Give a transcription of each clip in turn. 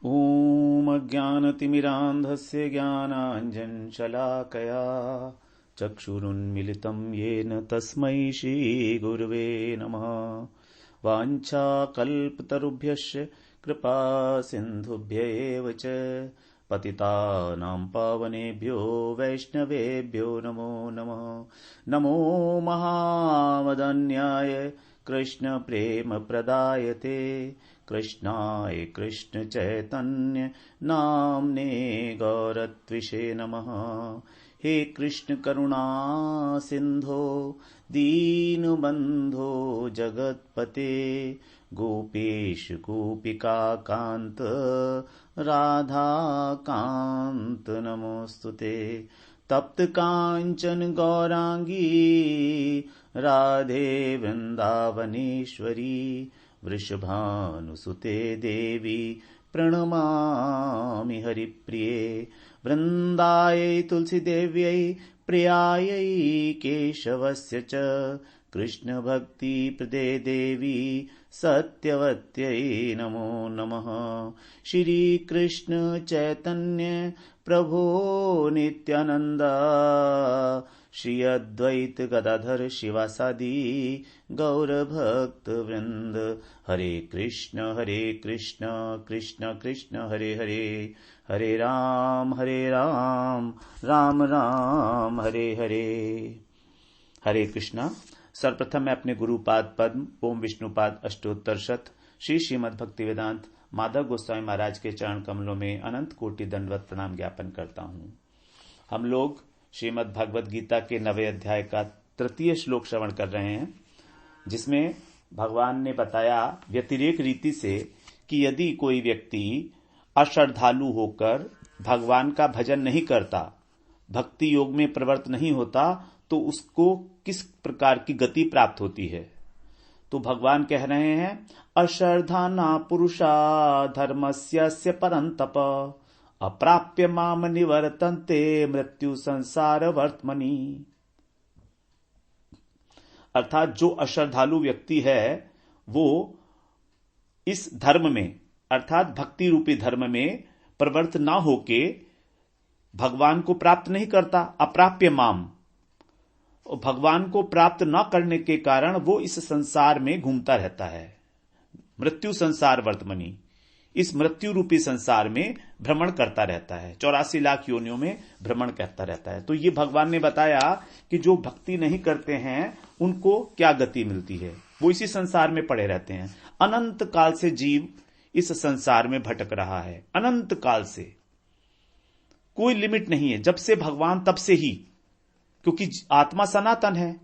ॐ अज्ञानतिमिरान्धस्य ज्ञानाञ्जनशलाकया चक्षुरुन्मिलितं येन तस्मै श्रीगुरवे नमः। वाञ्छाकल्पतरुभ्यश्च कृपासिन्धुभ्य एव च पतितानां पावनेभ्यो वैष्णवेभ्यो नमो नमः। नमो महावदन्याय कृष्णप्रेमप्रदायते कृष्णाय कृष्णचैतन्य नाम्ने गौरत्विषे नमः। हे कृष्ण करुणा सिन्धो दीनबन्धो जगत्पते गोपेश गोपिकान्त राधाकान्त नमोस्तुते। तप्त कांचन गौरांगी राधे वृंदावनेश्वरी वृषभानुसुते देवी प्रणमामि हरिप्रिये। वृन्दायै तुलसीदेव्यै प्रियायै केशवस्य च कृष्णभक्तिप्रदे देवी सत्यवत्यै नमो नमः। श्रीकृष्ण चैतन्य प्रभो नित्यानन्द श्री अद्वैत गदाधर शिवासादि गौरभक्तवृंद। हरे कृष्ण कृष्ण कृष्ण हरे हरे, हरे राम राम राम हरे हरे। हरे कृष्णा। सर्वप्रथम मैं अपने गुरुपाद पद्म ओम विष्णुपाद अष्टोत्तर शत श्री श्रीमद् भक्ति वेदांत माधव गोस्वामी महाराज के चरण कमलों में अनंत कोटि दंडवत प्रणाम ज्ञापन करता हूँ। हम लोग श्रीमद् भगवद गीता के 9वें अध्याय का 3 श्लोक श्रवण कर रहे हैं, जिसमें भगवान ने बताया व्यतिरेक रीति से कि यदि कोई व्यक्ति अश्रद्धालु होकर भगवान का भजन नहीं करता, भक्ति योग में प्रवृत्त नहीं होता, तो उसको किस प्रकार की गति प्राप्त होती है। तो भगवान कह रहे हैं अश्रद्धाना पुरुषा धर्मस्य परंतप अप्राप्य माम निवर्तन्ते मृत्यु संसार वर्तमनि। अर्थात जो अश्रद्धालु व्यक्ति है वो इस धर्म में अर्थात भक्ति रूपी धर्म में प्रवृत्त ना होके भगवान को प्राप्त नहीं करता। अप्राप्य माम, भगवान को प्राप्त न करने के कारण वो इस संसार में घूमता रहता है। मृत्यु संसार वर्तमनि, इस मृत्यु रूपी संसार में भ्रमण करता रहता है, 84 लाख योनियों में भ्रमण करता रहता है। तो ये भगवान ने बताया कि जो भक्ति नहीं करते हैं उनको क्या गति मिलती है। वो इसी संसार में पड़े रहते हैं। अनंत काल से जीव इस संसार में भटक रहा है, अनंत काल से, कोई लिमिट नहीं है। जब से भगवान तब से ही, क्योंकि आत्मा सनातन है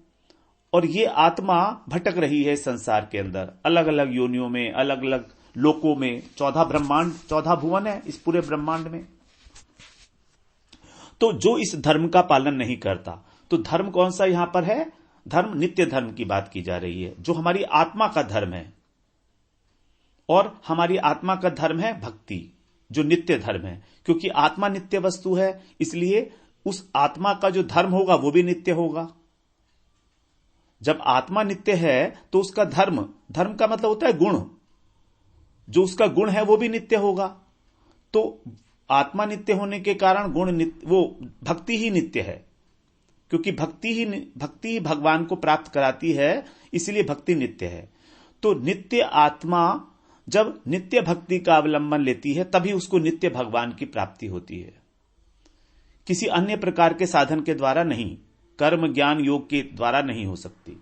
और ये आत्मा भटक रही है संसार के अंदर, अलग अलग योनियों में, अलग अलग लोकों में। 14 ब्रह्मांड, 14 भुवन है इस पूरे ब्रह्मांड में। तो जो इस धर्म का पालन नहीं करता, तो धर्म कौन सा यहां पर है? धर्म नित्य धर्म की बात की जा रही है, जो हमारी आत्मा का धर्म है। और हमारी आत्मा का धर्म है भक्ति, जो नित्य धर्म है। क्योंकि आत्मा नित्य वस्तु है, इसलिए उस आत्मा का जो धर्म होगा वो भी नित्य होगा। जब आत्मा नित्य है तो उसका धर्म, धर्म का मतलब होता है गुण, जो उसका गुण है वो भी नित्य होगा। तो आत्मा नित्य होने के कारण गुण नित्य, वो भक्ति ही नित्य है। क्योंकि भक्ति ही भगवान को प्राप्त कराती है, इसलिए भक्ति नित्य है। तो नित्य आत्मा जब नित्य भक्ति का अवलंबन लेती है तभी उसको नित्य भगवान की प्राप्ति होती है, किसी अन्य प्रकार के साधन के द्वारा नहीं, कर्म ज्ञान योग के द्वारा नहीं हो सकती।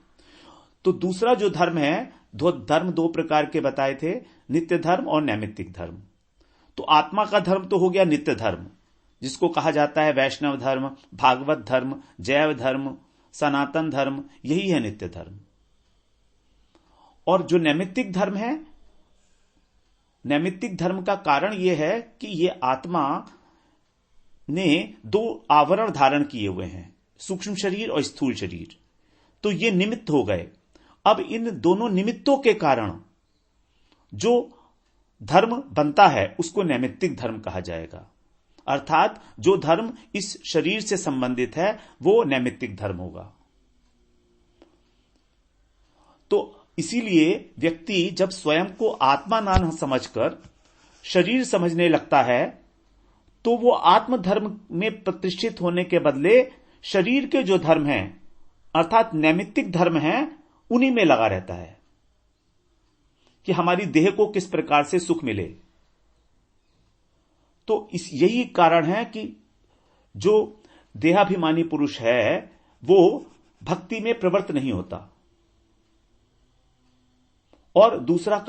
तो दूसरा जो धर्म है, धर्म 2 प्रकार के बताए थे, नित्य धर्म और नैमित्तिक धर्म। तो आत्मा का धर्म तो हो गया नित्य धर्म, जिसको कहा जाता है वैष्णव धर्म, भागवत धर्म, जैव धर्म, सनातन धर्म, यही है नित्य धर्म। और जो नैमित्तिक धर्म है, नैमित्तिक धर्म का कारण यह है कि यह आत्मा ने 2 आवरण धारण किए हुए हैं, सूक्ष्म शरीर और स्थूल शरीर। तो ये निमित्त हो गए। अब इन दोनों निमित्तों के कारण जो धर्म बनता है उसको नैमित्तिक धर्म कहा जाएगा। अर्थात जो धर्म इस शरीर से संबंधित है वो नैमित्तिक धर्म होगा। तो इसीलिए व्यक्ति जब स्वयं को आत्मा ना समझकर शरीर समझने लगता है तो वो आत्मधर्म में प्रतिष्ठित होने के बदले शरीर के जो धर्म हैं अर्थात नैमित्तिक धर्म हैं उन्हीं में लगा रहता है कि हमारी देह को किस प्रकार से सुख मिले। तो यही कारण है कि जो देहाभिमानी पुरुष है वो भक्ति में प्रवृत्त नहीं होता। और दूसरा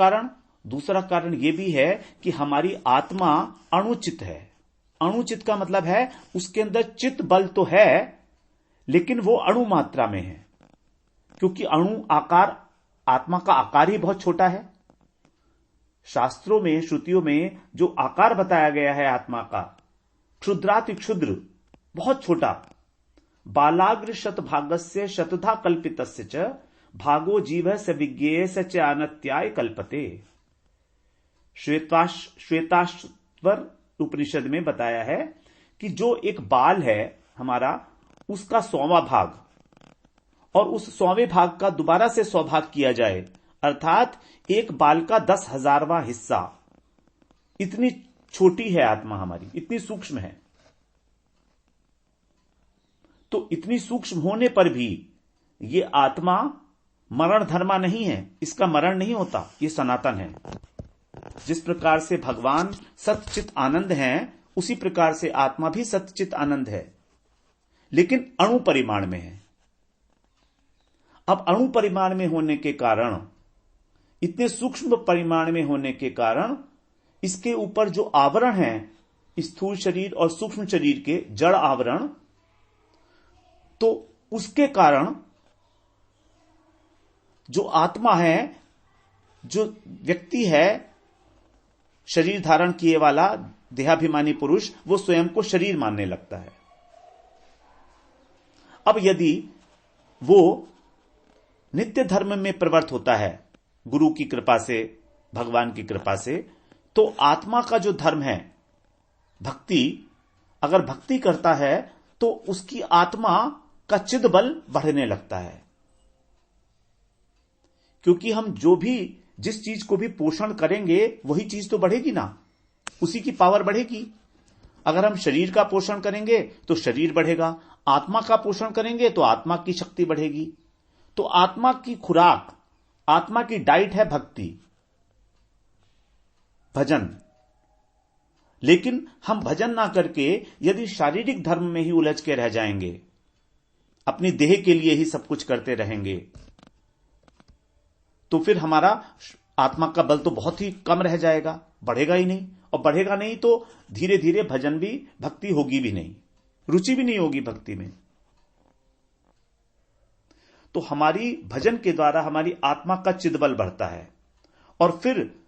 कारण यह भी है कि हमारी आत्मा अणुचित है। अणुचित का मतलब है उसके अंदर चित्त बल तो है लेकिन वो अणु मात्रा में है, क्योंकि अणु आकार, आत्मा का आकार ही बहुत छोटा है। शास्त्रों में, श्रुतियों में जो आकार बताया गया है आत्मा का, क्षुद्राति क्षुद्र, बहुत छोटा। बालाग्र शतभागस्य शतधा कल्पितस्य च भागो जीव स विज्ञेय स च अनत्याय कल्पते। श्वेताश्वर उपनिषद में बताया है कि जो एक बाल है हमारा, उसका 100वां भाग और उस 100वें भाग का दोबारा से 100 भाग किया जाए, अर्थात एक बाल का 10,000वां हिस्सा, इतनी छोटी है आत्मा हमारी, इतनी सूक्ष्म है। तो इतनी सूक्ष्म होने पर भी ये आत्मा मरण धर्मा नहीं है, इसका मरण नहीं होता, ये सनातन है। जिस प्रकार से भगवान सच्चित आनंद हैं, उसी प्रकार से आत्मा भी सच्चित आनंद है, लेकिन अणु परिमाण में है। अब अणु परिमाण में होने के कारण, इतने सूक्ष्म परिमाण में होने के कारण, इसके ऊपर जो आवरण है, स्थूल शरीर और सूक्ष्म शरीर के जड़ आवरण, तो उसके कारण जो आत्मा है, जो व्यक्ति है शरीर धारण किए वाला देहाभिमानी पुरुष, वो स्वयं को शरीर मानने लगता है। अब यदि वो नित्य धर्म में प्रवृत्त होता है गुरु की कृपा से, भगवान की कृपा से, तो आत्मा का जो धर्म है भक्ति, अगर भक्ति करता है तो उसकी आत्मा का चिद बल बढ़ने लगता है। क्योंकि हम जिस चीज को भी पोषण करेंगे वही चीज तो बढ़ेगी ना, उसी की पावर बढ़ेगी। अगर हम शरीर का पोषण करेंगे तो शरीर बढ़ेगा, आत्मा का पोषण करेंगे तो आत्मा की शक्ति बढ़ेगी। तो आत्मा की खुराक, आत्मा की डाइट है भक्ति, भजन। लेकिन हम भजन ना करके यदि शारीरिक धर्म में ही उलझ के रह जाएंगे, अपनी देह के लिए ही सब कुछ करते रहेंगे, तो फिर हमारा आत्मा का बल तो बहुत ही कम रह जाएगा, बढ़ेगा ही नहीं। और बढ़ेगा नहीं तो धीरे धीरे भजन भी, भक्ति होगी भी नहीं, रुचि भी नहीं होगी भक्ति में। तो हमारी भजन के द्वारा हमारी आत्मा का चिद बल बढ़ता है और फिर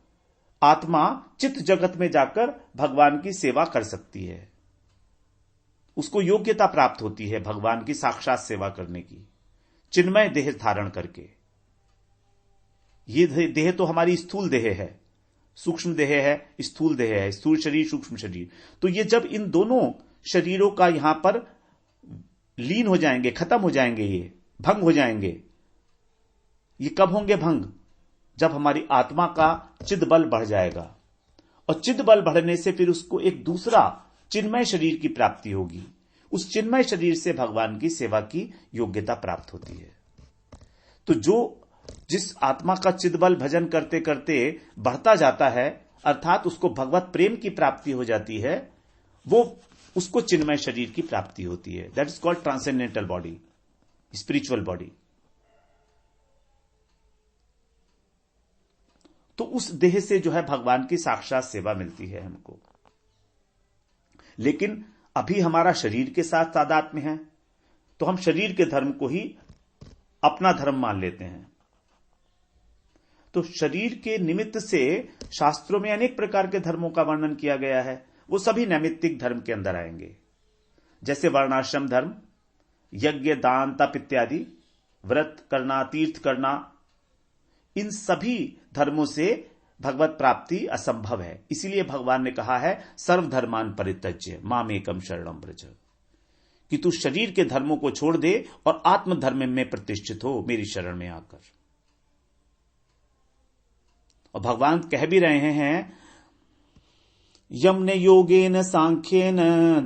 आत्मा चित्त जगत में जाकर भगवान की सेवा कर सकती है। उसको योग्यता प्राप्त होती है भगवान की साक्षात सेवा करने की, चिन्मय देह धारण करके। ये देह तो हमारी स्थूल देह है, सूक्ष्म देह है, स्थूल देह है, स्थूल शरीर, सूक्ष्म शरीर। तो ये जब इन दोनों शरीरों का यहां पर लीन हो जाएंगे, खत्म हो जाएंगे, ये भंग हो जाएंगे। ये कब होंगे भंग? जब हमारी आत्मा का चिद बल बढ़ जाएगा, और चिद बल बढ़ने से फिर उसको एक दूसरा चिन्मय शरीर की प्राप्ति होगी। उस चिन्मय शरीर से भगवान की सेवा की योग्यता प्राप्त होती है। तो जिस आत्मा का चिदबल भजन करते करते बढ़ता जाता है, अर्थात उसको भगवत प्रेम की प्राप्ति हो जाती है, वो उसको चिन्मय शरीर की प्राप्ति होती है। That is called transcendental body, spiritual body. तो उस देह से जो है भगवान की साक्षात सेवा मिलती है हमको। लेकिन अभी हमारा शरीर के साथ तादात्म्य है, तो हम शरीर के धर्म को ही अपना धर्म मान लेते हैं। तो शरीर के निमित्त से शास्त्रों में अनेक प्रकार के धर्मों का वर्णन किया गया है, वो सभी नैमित्तिक धर्म के अंदर आएंगे। जैसे वर्णाश्रम धर्म, यज्ञ, दान, तप इत्यादि, व्रत करना, तीर्थ करना, इन सभी धर्मों से भगवत प्राप्ति असंभव है। इसीलिए भगवान ने कहा है सर्वधर्मान परित्यज्य मामेकम शरणम व्रज, कि तू शरीर के धर्मों को छोड़ दे और आत्मधर्म में प्रतिष्ठित हो मेरी शरण में आकर। और भगवान कह भी रहे हैं यम्न योगेन सांख्येन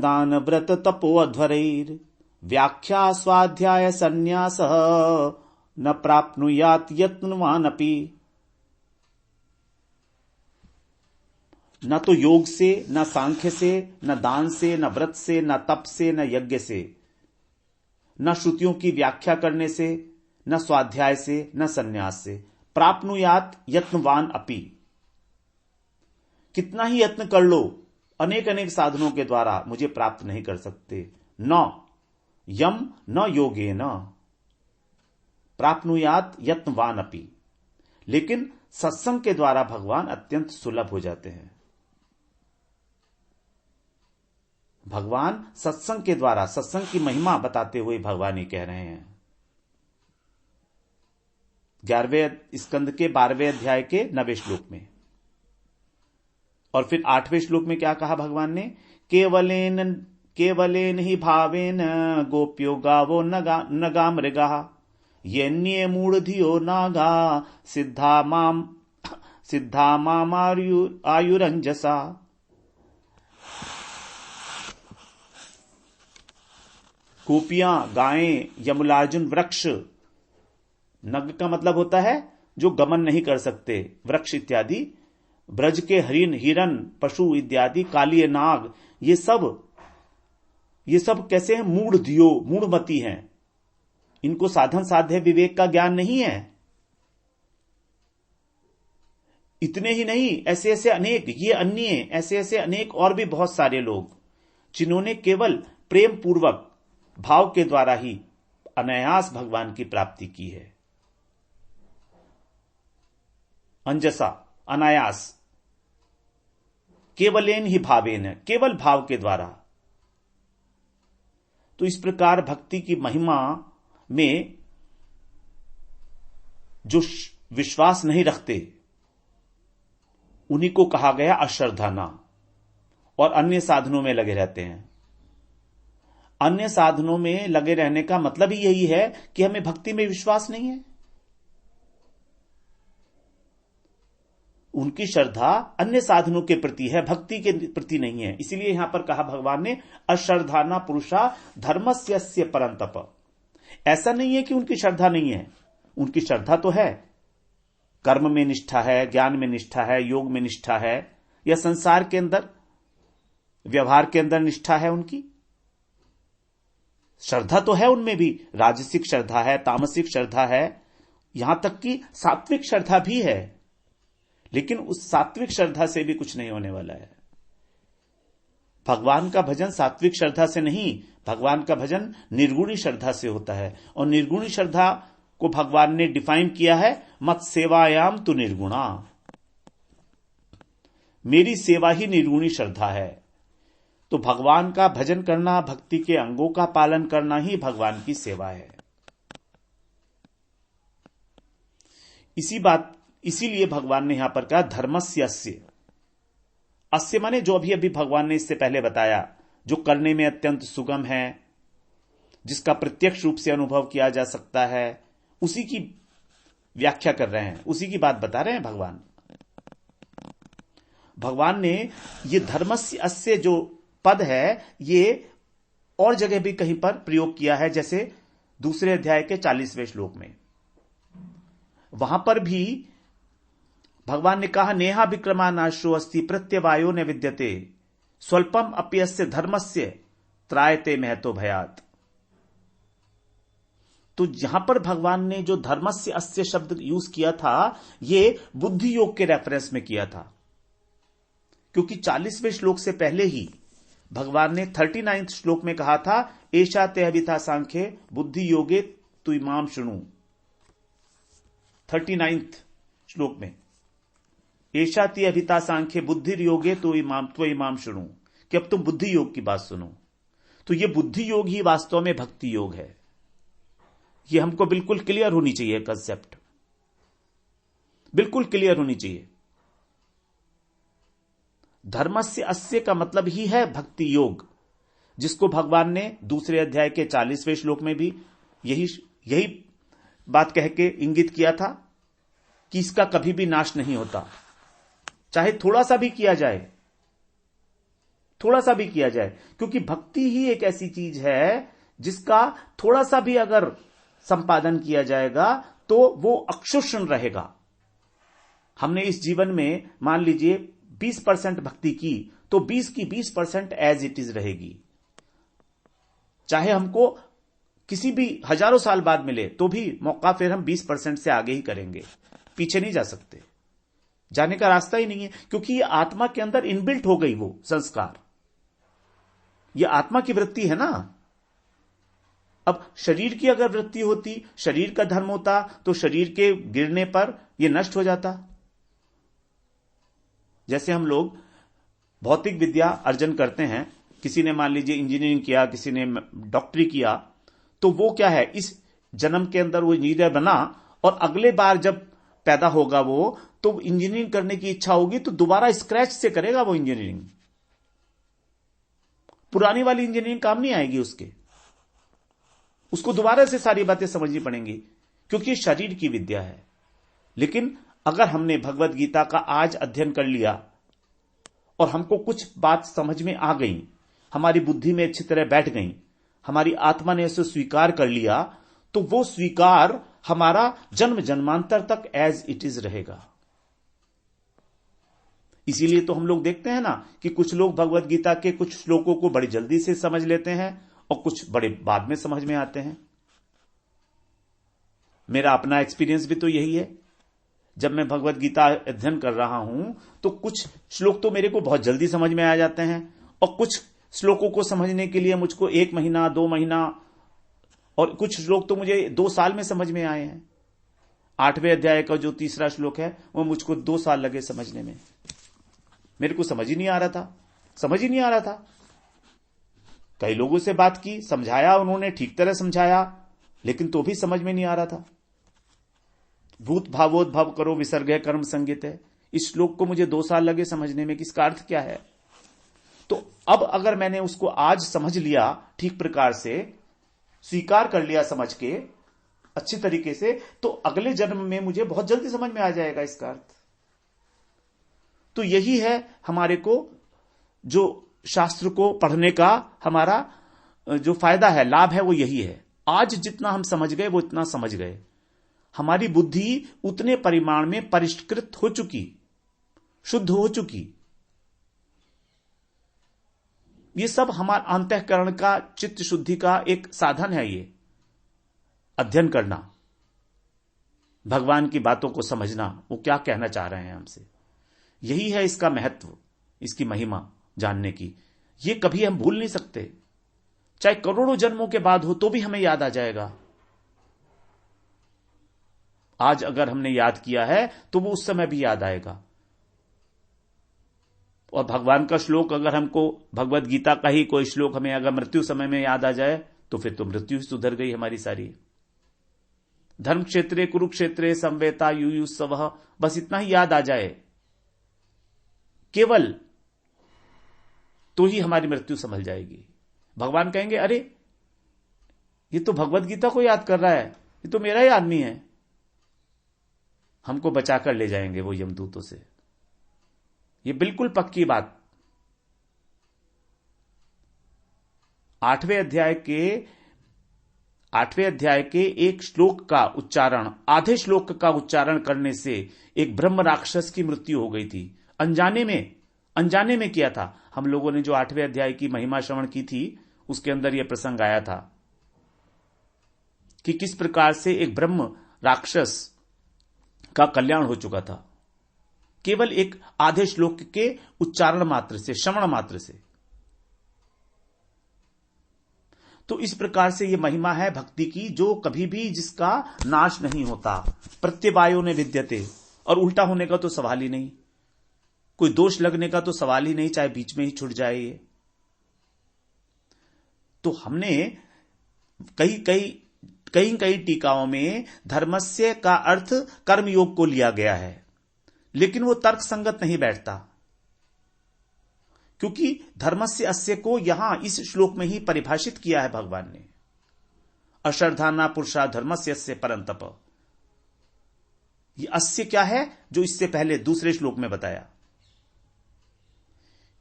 दान व्रत तपो अध्वरैर व्याख्या स्वाध्याय संन्यास न प्राप्नुयात यत्नवानपि। न तो योग से, न सांख्य से, न दान से, न व्रत से, न तप से, न यज्ञ से, न श्रुतियों की व्याख्या करने से, न स्वाध्याय से, न संन्यास से प्राप्नुयात यत्नवान अपि। कितना ही यत्न कर लो, अनेक अनेक साधनों के द्वारा मुझे प्राप्त नहीं कर सकते। न यम न योगे न प्राप्नुयात यत्नवान अपि। लेकिन सत्संग के द्वारा भगवान अत्यंत सुलभ हो जाते हैं। भगवान सत्संग के द्वारा, सत्संग की महिमा बताते हुए भगवान ये कह रहे हैं 11वें स्कंद के 12वें अध्याय के 9वें श्लोक में। और फिर 8वें श्लोक में क्या कहा भगवान ने? केवलेन ही भावेन गोप्यो गावो नगा मृगा यन्ये मूढ़धियो नागा सिद्धा माम आयुरंजसा। गोपियां, गायें, यमलार्जुन वृक्ष, नग का मतलब होता है जो गमन नहीं कर सकते, वृक्ष इत्यादि, ब्रज के हरिण, हिरण, पशु इत्यादि, कालिय नाग, ये सब कैसे हैं? मूढ़ धियो, मूढ़मती हैं। इनको साधन साध्य विवेक का ज्ञान नहीं है। इतने ही नहीं, ऐसे ऐसे अनेक, ये अन्य, ऐसे ऐसे अनेक और भी बहुत सारे लोग जिन्होंने केवल प्रेम पूर्वक भाव के द्वारा ही अनायास भगवान की प्राप्ति की है। अंजसा, अनायास, केवलेन ही भावेन, केवल भाव के द्वारा। तो इस प्रकार भक्ति की महिमा में जो विश्वास नहीं रखते उन्हीं को कहा गया अश्रद्धाना, और अन्य साधनों में लगे रहते हैं। अन्य साधनों में लगे रहने का मतलब ही यही है कि हमें भक्ति में विश्वास नहीं है। उनकी श्रद्धा अन्य साधनों के प्रति है, भक्ति के प्रति नहीं है। इसीलिए यहां पर कहा भगवान ने अश्रद्धाना पुरुषा धर्मस्य परंतप। ऐसा नहीं है कि उनकी श्रद्धा नहीं है, उनकी श्रद्धा तो है, कर्म में निष्ठा है, ज्ञान में निष्ठा है, योग में निष्ठा है, या संसार के अंदर व्यवहार के अंदर निष्ठा है। उनकी श्रद्धा तो है, उनमें भी राजसिक श्रद्धा है, तामसिक श्रद्धा है, यहां तक कि सात्विक श्रद्धा भी है। लेकिन उस सात्विक श्रद्धा से भी कुछ नहीं होने वाला है। भगवान का भजन सात्विक श्रद्धा से नहीं, भगवान का भजन निर्गुणी श्रद्धा से होता है। और निर्गुणी श्रद्धा को भगवान ने डिफाइन किया है, मत सेवायाम तु निर्गुणा, मेरी सेवा ही निर्गुणी श्रद्धा है। तो भगवान का भजन करना, भक्ति के अंगों का पालन करना ही भगवान की सेवा है। इसीलिए भगवान ने यहां पर कहा धर्मस्य अस्य। अस्य माने जो अभी भगवान ने इससे पहले बताया, जो करने में अत्यंत सुगम है, जिसका प्रत्यक्ष रूप से अनुभव किया जा सकता है, उसी की व्याख्या कर रहे हैं, उसी की बात बता रहे हैं भगवान। भगवान ने ये धर्मस्य अस्य जो पद है, ये और जगह भी कहीं पर प्रयोग किया है, जैसे दूसरे अध्याय के 40वें श्लोक में। वहां पर भी भगवान ने कहा नेहा विक्रमा नाशो अस्ति प्रत्यवायो न विद्यते स्वल्पम अप्यस्य धर्मस्य त्रायते महतो भयात। तो यहां पर भगवान ने जो धर्मस्य अस्य शब्द यूज किया था, ये बुद्धि योग के रेफरेंस में किया था, क्योंकि 40वें श्लोक से पहले ही भगवान ने 39 श्लोक में कहा था एषा ते अभिथा सांख्ये बुद्धि योगे तु इमाम शृणु। 39 श्लोक में एषा ते अभिथा सांख्ये बुद्धि योगे तो इमाम शृणु, कि अब तुम बुद्धि योग की बात सुनो। तो ये बुद्धि योग ही वास्तव में भक्ति योग है। ये हमको बिल्कुल क्लियर होनी चाहिए, कंसेप्ट बिल्कुल क्लियर होनी चाहिए। धर्मस्य अस्य का मतलब ही है भक्ति योग, जिसको भगवान ने दूसरे अध्याय के 40वें श्लोक में भी यही बात कह के इंगित किया था कि इसका कभी भी नाश नहीं होता, चाहे थोड़ा सा भी किया जाए, थोड़ा सा भी किया जाए, क्योंकि भक्ति ही एक ऐसी चीज है जिसका थोड़ा सा भी अगर संपादन किया जाएगा तो वो अक्षुष्ण रहेगा। हमने इस जीवन में मान लीजिए 20% भक्ति की, तो 20 की 20% एज इट इज रहेगी। चाहे हमको किसी भी हजारों साल बाद मिले तो भी मौका फिर हम 20% से आगे ही करेंगे, पीछे नहीं जा सकते, जाने का रास्ता ही नहीं है, क्योंकि ये आत्मा के अंदर इनबिल्ट हो गई वो संस्कार। ये आत्मा की वृत्ति है ना। अब शरीर की अगर वृत्ति होती, शरीर का धर्म होता, तो शरीर के गिरने पर यह नष्ट हो जाता। जैसे हम लोग भौतिक विद्या अर्जन करते हैं, किसी ने मान लीजिए इंजीनियरिंग किया, किसी ने डॉक्टरी किया, तो वो क्या है, इस जन्म के अंदर वो इंजीनियर बना और अगले बार जब पैदा होगा वो, तो इंजीनियरिंग करने की इच्छा होगी तो दोबारा स्क्रैच से करेगा वो इंजीनियरिंग। पुरानी वाली इंजीनियरिंग काम नहीं आएगी उसको दोबारा से सारी बातें समझनी पड़ेंगी, क्योंकि शरीर की विद्या है। लेकिन अगर हमने भगवत गीता का आज अध्ययन कर लिया और हमको कुछ बात समझ में आ गई, हमारी बुद्धि में अच्छी तरह बैठ गई, हमारी आत्मा ने उसे स्वीकार कर लिया, तो वो स्वीकार हमारा जन्म जन्मांतर तक एज इट इज रहेगा। इसीलिए तो हम लोग देखते हैं ना कि कुछ लोग भगवत गीता के कुछ श्लोकों को बड़ी जल्दी से समझ लेते हैं और कुछ बड़े बाद में समझ में आते हैं। मेरा अपना एक्सपीरियंस भी तो यही है। जब मैं भगवत गीता अध्ययन कर रहा हूं तो कुछ श्लोक तो मेरे को बहुत जल्दी समझ में आ जाते हैं और कुछ श्लोकों को समझने के लिए मुझको 1 महीना 2 महीना, और कुछ श्लोक तो मुझे 2 साल में समझ में आए हैं। 8वें अध्याय का जो 3रा श्लोक है वो मुझको 2 साल लगे समझने में। मेरे को समझ ही नहीं आ रहा था। कई लोगों से बात की, समझाया, उन्होंने ठीक तरह समझाया, लेकिन तो भी समझ में नहीं आ रहा था। भूत भावोद्भव करो विसर्ग कर्म संगित है, इस श्लोक को मुझे 2 साल लगे समझने में कि इसका अर्थ क्या है। तो अब अगर मैंने उसको आज समझ लिया, ठीक प्रकार से स्वीकार कर लिया समझ के अच्छी तरीके से, तो अगले जन्म में मुझे बहुत जल्दी समझ में आ जाएगा इसका अर्थ। तो यही है हमारे को जो शास्त्र को पढ़ने का हमारा जो फायदा है, लाभ है, वो यही है। आज जितना हम समझ गए वो इतना समझ गए, हमारी बुद्धि उतने परिमाण में परिष्कृत हो चुकी, शुद्ध हो चुकी। ये सब हमारा अंतःकरण का, चित्त शुद्धि का एक साधन है। ये अध्ययन करना, भगवान की बातों को समझना, वो क्या कहना चाह रहे हैं हमसे, यही है इसका महत्व, इसकी महिमा जानने की। ये कभी हम भूल नहीं सकते, चाहे करोड़ों जन्मों के बाद हो तो भी हमें याद आ जाएगा। आज अगर हमने याद किया है तो वो उस समय भी याद आएगा। और भगवान का श्लोक अगर हमको, भगवत गीता का ही कोई श्लोक हमें अगर मृत्यु समय में याद आ जाए तो फिर तो मृत्यु ही सुधर गई हमारी सारी। धर्म क्षेत्रे कुरुक्षेत्रे संवेता युयुत्सवः, बस इतना ही याद आ जाए केवल, तो ही हमारी मृत्यु संभल जाएगी। भगवान कहेंगे, अरे ये तो भगवत गीता को याद कर रहा है, ये तो मेरा ही आदमी है। हमको बचाकर ले जाएंगे वो यमदूतों से, ये बिल्कुल पक्की बात। 8वें अध्याय के एक श्लोक का उच्चारण, आधे श्लोक का उच्चारण करने से एक ब्रह्म राक्षस की मृत्यु हो गई थी। अनजाने में किया था। हम लोगों ने जो 8वें अध्याय की महिमा श्रवण की थी उसके अंदर यह प्रसंग आया था कि किस प्रकार से एक ब्रह्म राक्षस का कल्याण हो चुका था, केवल एक आधे श्लोक के उच्चारण मात्र से, श्रवण मात्र से। तो इस प्रकार से यह महिमा है भक्ति की, जो कभी भी जिसका नाश नहीं होता। प्रत्यवायो ने विद्यते, और उल्टा होने का तो सवाल ही नहीं, कोई दोष लगने का तो सवाल ही नहीं, चाहे बीच में ही छूट जाए ये। तो हमने कई टीकाओं में धर्मस्य का अर्थ कर्मयोग को लिया गया है, लेकिन वो तर्क संगत नहीं बैठता, क्योंकि धर्मस्य अस्य को यहां इस श्लोक में ही परिभाषित किया है भगवान ने। अश्रद्धाना पुरुषा धर्मस्य अस्य परंतप। ये अस्य क्या है, जो इससे पहले दूसरे श्लोक में बताया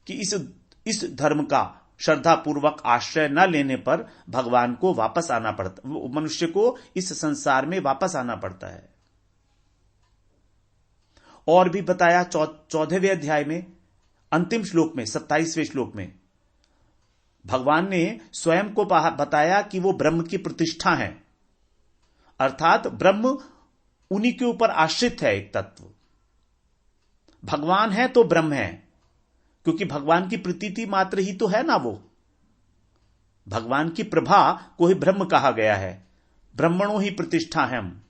कि इस धर्म का श्रद्धा पूर्वक आश्रय न लेने पर भगवान को वापस आना पड़ता, मनुष्य को इस संसार में वापस आना पड़ता है। और भी बताया 14वें अध्याय में अंतिम श्लोक में 27वें श्लोक में भगवान ने स्वयं को बताया कि वो ब्रह्म की प्रतिष्ठा है, अर्थात ब्रह्म उन्हीं के ऊपर आश्रित है। एक तत्व भगवान है तो ब्रह्म है, क्योंकि भगवान की प्रतीति मात्र ही तो है ना, वो भगवान की प्रभा को ही ब्रह्म कहा गया है। ब्रह्मणो ही प्रतिष्ठा है हम।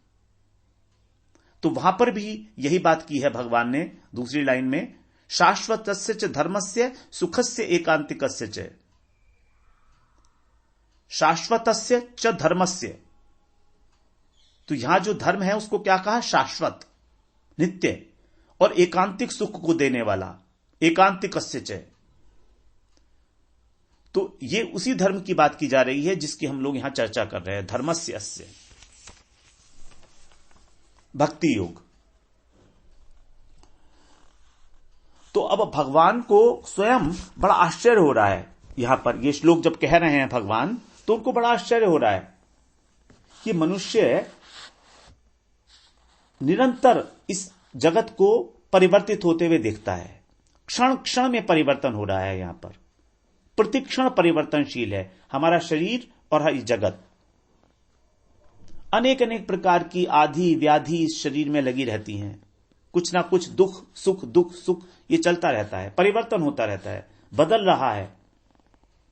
तो वहां पर भी यही बात की है भगवान ने दूसरी लाइन में, शाश्वतस्य च धर्मस्य सुखस्य एकांतिकस्य च। शाश्वतस्य च धर्मस्य, तो यहां जो धर्म है उसको क्या कहा? शाश्वत, नित्य और एकांतिक सुख को देने वाला, एकांतिकस्य च। तो ये उसी धर्म की बात की जा रही है जिसकी हम लोग यहां चर्चा कर रहे हैं, धर्मस्य अस्य, भक्ति योग। तो अब भगवान को स्वयं बड़ा आश्चर्य हो रहा है। यहां पर ये श्लोक जब कह रहे हैं भगवान, तो उनको बड़ा आश्चर्य हो रहा है कि मनुष्य निरंतर इस जगत को परिवर्तित होते हुए देखता है। क्षण क्षण में परिवर्तन हो रहा है, यहां पर प्रतिक्षण परिवर्तनशील है हमारा शरीर और ये जगत। अनेक अनेक प्रकार की आधि व्याधि इस शरीर में लगी रहती हैं, कुछ ना कुछ दुख सुख दुख सुख ये चलता रहता है, परिवर्तन होता रहता है, बदल रहा है।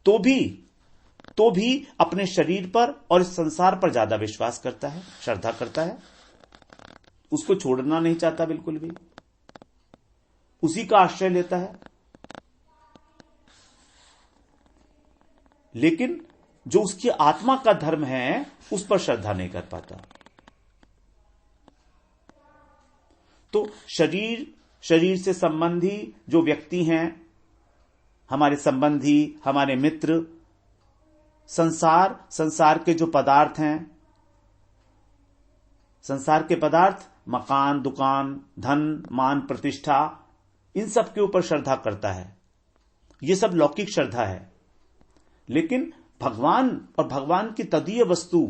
तो भी अपने शरीर पर और इस संसार पर ज्यादा विश्वास करता है, श्रद्धा करता है, उसको छोड़ना नहीं चाहता बिल्कुल भी, उसी का आश्रय लेता है। लेकिन जो उसकी आत्मा का धर्म है उस पर श्रद्धा नहीं कर पाता। तो शरीर से संबंधी जो व्यक्ति हैं, हमारे संबंधी, हमारे मित्र, संसार के जो पदार्थ हैं, संसार के पदार्थ, मकान, दुकान, धन, मान, प्रतिष्ठा, इन सब के ऊपर श्रद्धा करता है। ये सब लौकिक श्रद्धा है। लेकिन भगवान और भगवान की तदीय वस्तु,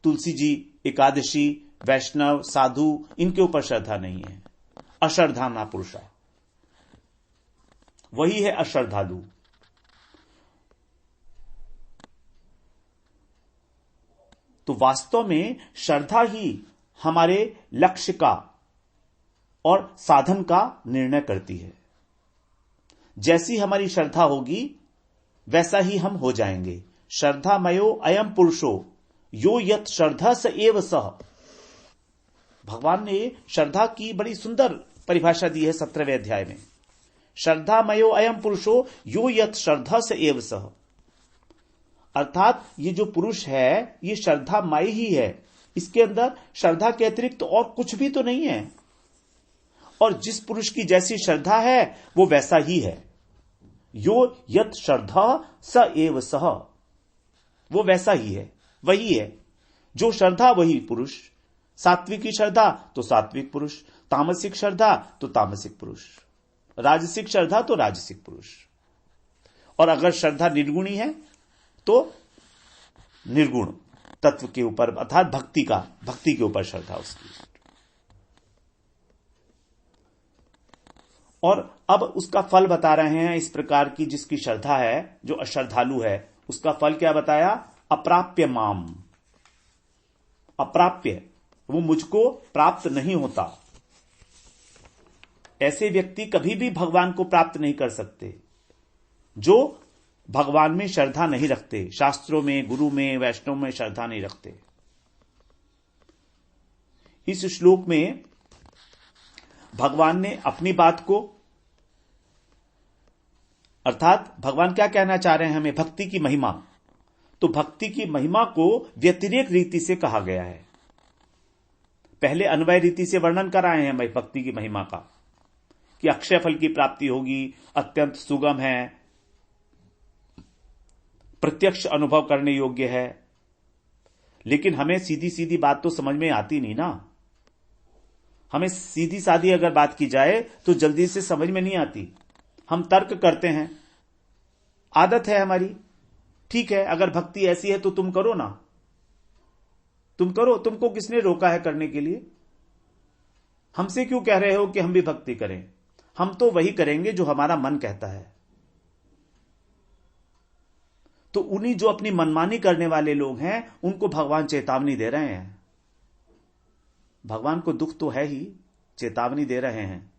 तुलसी जी, एकादशी, वैष्णव, साधु, इनके ऊपर श्रद्धा नहीं है। अश्रद्धा ना पुरुषा, वही है अश्रद्धालु। तो वास्तव में श्रद्धा ही हमारे लक्ष्य का और साधन का निर्णय करती है। जैसी हमारी श्रद्धा होगी वैसा ही हम हो जाएंगे। श्रद्धामयो अयम पुरुषो यो यत श्रद्धा स एव सह। भगवान ने श्रद्धा की बड़ी सुंदर परिभाषा दी है 17वें अध्याय में। श्रद्धामयो अयम पुरुषो यो यत श्रद्धा स एव सह, अर्थात ये जो पुरुष है ये श्रद्धामय ही है, इसके अंदर श्रद्धा के अतिरिक्त तो और कुछ भी तो नहीं है। और जिस पुरुष की जैसी श्रद्धा है वो वैसा ही है। यो यत श्रद्धा स एव सह, वो वैसा ही है, वही है। जो श्रद्धा वही पुरुष। सात्विकी श्रद्धा तो सात्विक पुरुष, तामसिक श्रद्धा तो तामसिक पुरुष, राजसिक श्रद्धा तो राजसिक पुरुष। और अगर श्रद्धा निर्गुणी है तो निर्गुण तत्व के ऊपर, अर्थात भक्ति के ऊपर श्रद्धा उसकी। और अब उसका फल बता रहे हैं इस प्रकार की जिसकी श्रद्धा है, जो अश्रद्धालु है, उसका फल क्या बताया? अप्राप्य माम, अप्राप्य, वो मुझको प्राप्त नहीं होता। ऐसे व्यक्ति कभी भी भगवान को प्राप्त नहीं कर सकते जो भगवान में श्रद्धा नहीं रखते, शास्त्रों में, गुरु में, वैष्णव में श्रद्धा नहीं रखते। इस श्लोक में भगवान ने अपनी बात को, अर्थात भगवान क्या कहना चाह रहे हैं हमें? भक्ति की महिमा। तो भक्ति की महिमा को व्यतिरेक रीति से कहा गया है। पहले अन्वय रीति से वर्णन कराए हैं भाई भक्ति की महिमा का, कि अक्षय फल की प्राप्ति होगी, अत्यंत सुगम है, प्रत्यक्ष अनुभव करने योग्य है। लेकिन हमें सीधी सीधी बात तो समझ में आती नहीं ना। हमें सीधी सादी अगर बात की जाए तो जल्दी से समझ में नहीं आती। हम तर्क करते हैं, आदत है हमारी। ठीक है, अगर भक्ति ऐसी है तो तुम करो ना, तुम करो, तुमको किसने रोका है करने के लिए? हमसे क्यों कह रहे हो कि हम भी भक्ति करें? हम तो वही करेंगे जो हमारा मन कहता है। तो उन्हीं जो अपनी मनमानी करने वाले लोग हैं उनको भगवान चेतावनी दे रहे हैं। भगवान को दुख तो है ही, चेतावनी दे रहे हैं।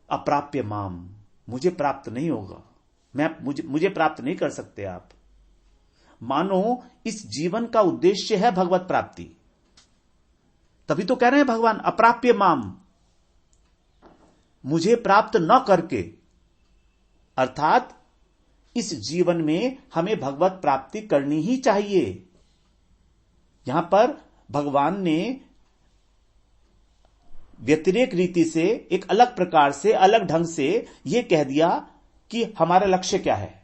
अप्राप्य माम, मुझे प्राप्त नहीं होगा, मुझे प्राप्त नहीं कर सकते आप। मानो इस जीवन का उद्देश्य है भगवत प्राप्ति, तभी तो कह रहे हैं भगवान अप्राप्य माम, मुझे प्राप्त न करके। अर्थात इस जीवन में हमें भगवत प्राप्ति करनी ही चाहिए। यहां पर भगवान ने व्यतिरेक रीति से, एक अलग प्रकार से, अलग ढंग से यह कह दिया कि हमारा लक्ष्य क्या है।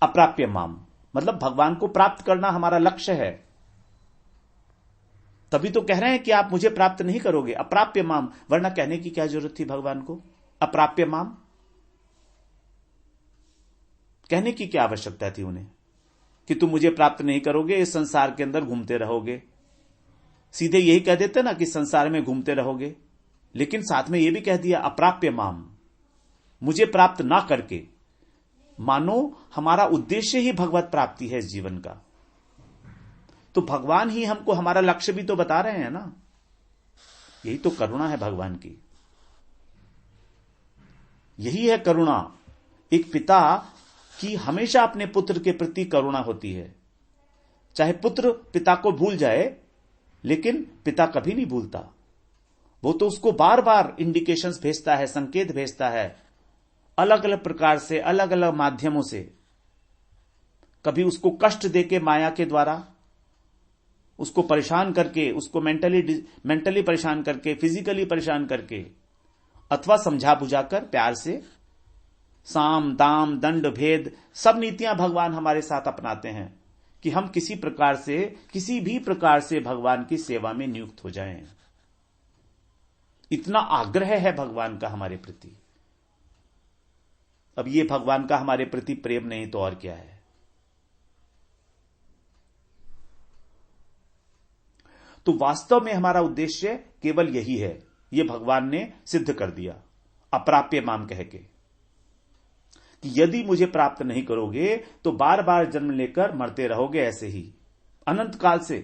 अप्राप्य माम मतलब भगवान को प्राप्त करना हमारा लक्ष्य है। तभी तो कह रहे हैं कि आप मुझे प्राप्त नहीं करोगे, अप्राप्य माम। वरना कहने की क्या जरूरत थी भगवान को अप्राप्य माम? कहने की क्या आवश्यकता थी उन्हें कि तुम मुझे प्राप्त नहीं करोगे, इस संसार के अंदर घूमते रहोगे। सीधे यही कह देते ना कि संसार में घूमते रहोगे, लेकिन साथ में यह भी कह दिया अप्राप्य माम, मुझे प्राप्त ना करके। मानो हमारा उद्देश्य ही भगवत प्राप्ति है इस जीवन का। तो भगवान ही हमको हमारा लक्ष्य भी तो बता रहे हैं ना। यही तो करुणा है भगवान की, यही है करुणा। एक पिता की हमेशा अपने पुत्र के प्रति करुणा होती है। चाहे पुत्र पिता को भूल जाए, लेकिन पिता कभी नहीं भूलता। वो तो उसको बार बार इंडिकेशंस भेजता है, संकेत भेजता है, अलग अलग प्रकार से, अलग अलग माध्यमों से। कभी उसको कष्ट देके माया के द्वारा, उसको परेशान करके, उसको मेंटली परेशान करके, फिजिकली परेशान करके, अथवा समझा बुझाकर प्यार से। साम दाम दंड भेद सब नीतियां भगवान हमारे साथ अपनाते हैं कि हम किसी प्रकार से, किसी भी प्रकार से भगवान की सेवा में नियुक्त हो जाएं। इतना आग्रह है भगवान का हमारे प्रति। अब ये भगवान का हमारे प्रति प्रेम नहीं तो और क्या है? तो वास्तव में हमारा उद्देश्य केवल यही है। यह भगवान ने सिद्ध कर दिया अप्राप्य माम कह के, कि यदि मुझे प्राप्त नहीं करोगे तो बार बार जन्म लेकर मरते रहोगे ऐसे ही अनंत काल से।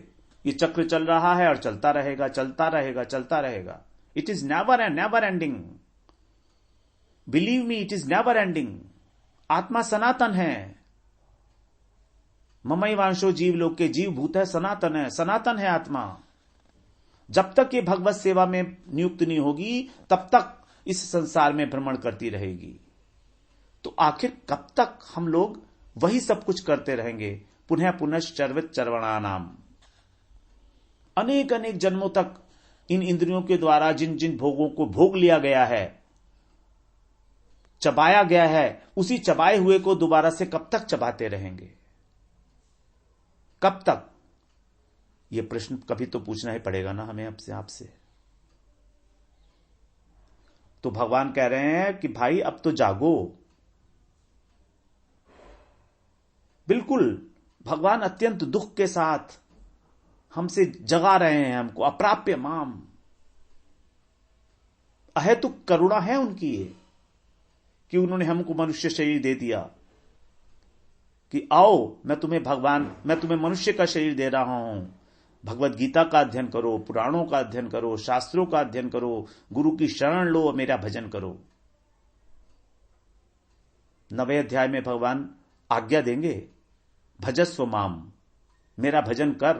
ये चक्र चल रहा है और चलता रहेगा, चलता रहेगा, चलता रहेगा। It is never ending. Believe me, it is never ending. आत्मा सनातन है। ममैवांशो जीव लोक के जीव भूत है, सनातन है, सनातन है आत्मा। जब तक ये भगवत सेवा में नियुक्त नहीं होगी तब तक इस संसार में भ्रमण करती रहेगी। तो आखिर कब तक हम लोग वही सब कुछ करते रहेंगे? पुनः पुनश्चर्वित चर्वणानाम। अनेक अनेक जन्मों तक इन इंद्रियों के द्वारा जिन जिन भोगों को भोग लिया गया है, चबाया गया है, उसी चबाए हुए को दोबारा से कब तक चबाते रहेंगे? कब तक? यह प्रश्न कभी तो पूछना ही पड़ेगा ना हमें आपसे। तो भगवान कह रहे हैं कि भाई अब तो जागो। बिल्कुल भगवान अत्यंत दुख के साथ हमसे जगा रहे हैं हमको। अप्राप्य माम, अहेतुक करुणा है उनकी ये कि उन्होंने हमको मनुष्य शरीर दे दिया कि आओ मैं तुम्हें मनुष्य का शरीर दे रहा हूं। भगवत गीता का अध्ययन करो, पुराणों का अध्ययन करो, शास्त्रों का अध्ययन करो, गुरु की शरण लो, मेरा भजन करो। 9वें अध्याय में भगवान आज्ञा देंगे, भजस्व माम, मेरा भजन कर।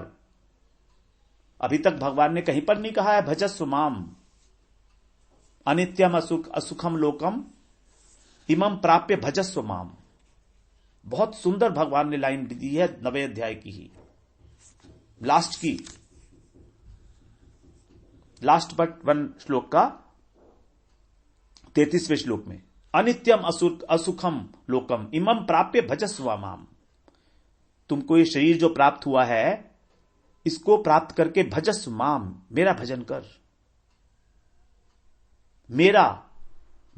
अभी तक भगवान ने कहीं पर नहीं कहा है भजस्व माम। अनित्यम असुखम लोकम इमं प्राप्य भजस्व माम। बहुत सुंदर भगवान ने लाइन दी है 9वें अध्याय की ही, लास्ट बट वन श्लोक का 33वें श्लोक में, अनित्यम असुखम लोकम इमं प्राप्य भजस्व माम। तुमको ये शरीर जो प्राप्त हुआ है, इसको प्राप्त करके भजस्व माम, मेरा भजन कर।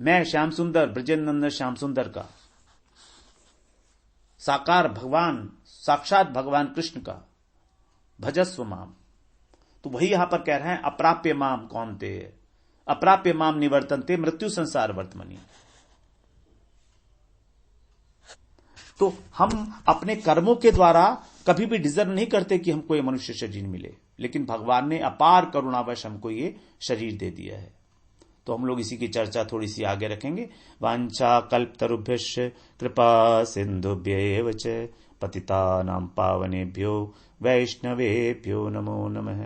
मैं श्याम सुंदर, ब्रजेंद्र श्याम सुंदर का, साकार भगवान, साक्षात भगवान कृष्ण का भजस्व माम। तो वही यहां पर कह रहे हैं, अप्राप्य माम कौनते, अप्राप्य माम निवर्तनते मृत्यु संसार वर्तमनी। तो हम अपने कर्मों के द्वारा कभी भी डिजर्व नहीं करते कि हमको ये मनुष्य शरीर मिले, लेकिन भगवान ने अपार करुणावश हमको ये शरीर दे दिया है। तो हम लोग इसी की चर्चा थोड़ी सी आगे रखेंगे। वांछा कल्पतरुभ्यश्च कृपा सिंधुभ्यैव च पतितानां पावनेभ्यो वैष्णवेभ्यो नमो नमः।